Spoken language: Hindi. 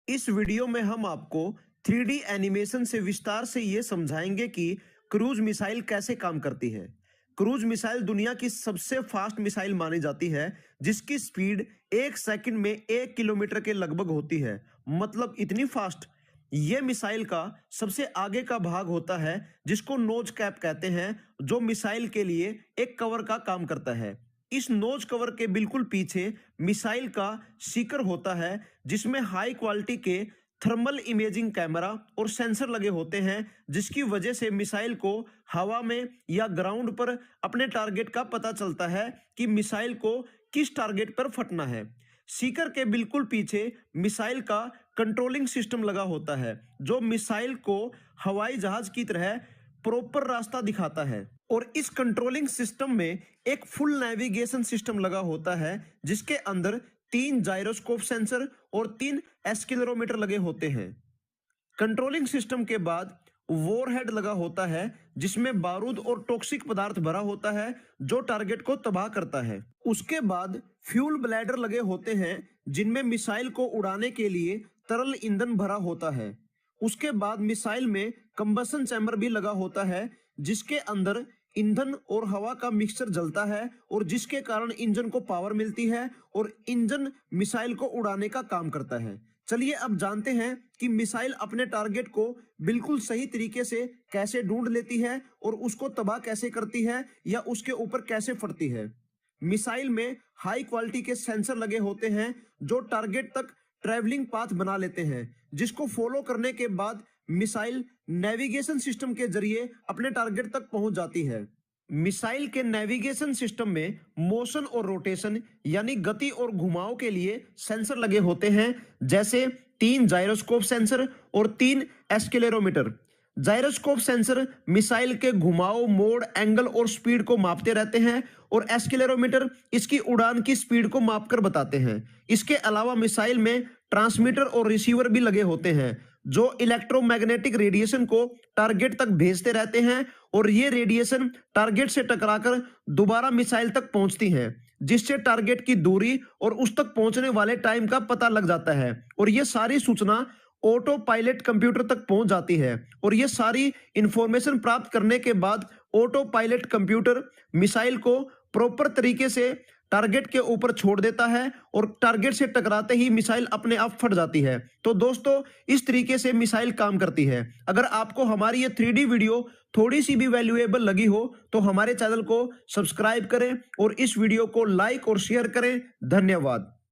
इस वीडियो में हम आपको 3D एनिमेशन से विस्तार से ये समझाएंगे कि क्रूज मिसाइल कैसे काम करती है। क्रूज मिसाइल दुनिया की सबसे फास्ट मिसाइल मानी जाती है, जिसकी स्पीड 1 सेकंड में 1 किलोमीटर के लगभग होती है। मतलब इतनी फास्ट। ये मिसाइल का सबसे आगे का भाग होता है जिसको नोज कैप कहते हैं, जो मिसाइल के लिए एक कवर का काम करता है। इस नोज कवर के बिल्कुल पीछे मिसाइल का सीकर होता है, जिसमें हाई क्वालिटी के थर्मल इमेजिंग कैमरा और सेंसर लगे होते हैं, जिसकी वजह से मिसाइल को हवा में या ग्राउंड पर अपने टारगेट का पता चलता है कि मिसाइल को किस टारगेट पर फटना है। सीकर के बिल्कुल पीछे मिसाइल का कंट्रोलिंग सिस्टम लगा होता है, जो मिसाइल को हवाई जहाज की तरह प्रॉपर रास्ता दिखाता है। और इस कंट्रोलिंग सिस्टम में एक फुल नेविगेशन सिस्टम लगा होता है, जिसके अंदर 3 जायरोस्कोप सेंसर और 3 एक्सीलरोमीटर लगे होते हैं। कंट्रोलिंग सिस्टम के बाद वॉरहेड लगा होता है, जिसमें बारूद और टॉक्सिक पदार्थ भरा होता है, जो टारगेट को तबाह करता है। उसके बाद फ्यूल ब्लैडर लगे होते हैं, जिनमें मिसाइल को उड़ाने के लिए तरल ईंधन भरा होता है। उसके बाद मिसाइल में कंबसन चैम्बर भी लगा होता है, जिसके अंदर ईंधन और हवा का मिक्सचर जलता है, और जिसके कारण इंजन को पावर मिलती है और इंजन मिसाइल को उड़ाने का काम करता है। चलिए अब जानते हैं कि मिसाइल अपने टारगेट को बिल्कुल सही तरीके से कैसे ढूंढ लेती है और उसको तबाह कैसे करती है या उसके ऊपर कैसे फटती है। मिसाइल में हाई क्वालिटी के सेंसर लगे होते हैं, जो टारगेट तक ट्रैवलिंग पाथ बना लेते हैं, जिसको फॉलो करने के बाद मिसाइल नेविगेशन सिस्टम के जरिए अपने टारगेट तक पहुंच जाती है। मिसाइल के नेविगेशन सिस्टम में मोशन और रोटेशन यानी गति और घुमाव के लिए सेंसर लगे होते हैं, जैसे 3 जायरोस्कोप सेंसर और 3 एक्सीलरोमीटर। जायरोस्कोप सेंसर मिसाइल के घुमाव, मोड़, एंगल और स्पीड को मापते रहते हैं, और एक्सीलरोमीटर इसकी उड़ान की स्पीड को मापकर बताते हैं। इसके अलावा मिसाइल में ट्रांसमीटर और रिसीवर भी लगे होते हैं, जो इलेक्ट्रोमैग्नेटिक रेडिएशन को टारगेट तक भेजते रहते हैं, और ये रेडिएशन टारगेट से टकराकर दोबारा मिसाइल तक पहुंचती हैं, जिससे टारगेट की दूरी और उस तक पहुंचने वाले टाइम का पता लग जाता है। और ये सारी सूचना ऑटो पायलट कंप्यूटर तक पहुंच जाती है, और ये सारी इंफॉर्मेशन प्राप्त करने के बाद ऑटो पायलट कंप्यूटर मिसाइल को प्रॉपर तरीके से टारगेट के ऊपर छोड़ देता है, और टारगेट से टकराते ही मिसाइल अपने आप फट जाती है। तो दोस्तों, इस तरीके से मिसाइल काम करती है। अगर आपको हमारी ये 3D वीडियो थोड़ी सी भी वैल्यूएबल लगी हो तो हमारे चैनल को सब्सक्राइब करें और इस वीडियो को लाइक और शेयर करें। धन्यवाद।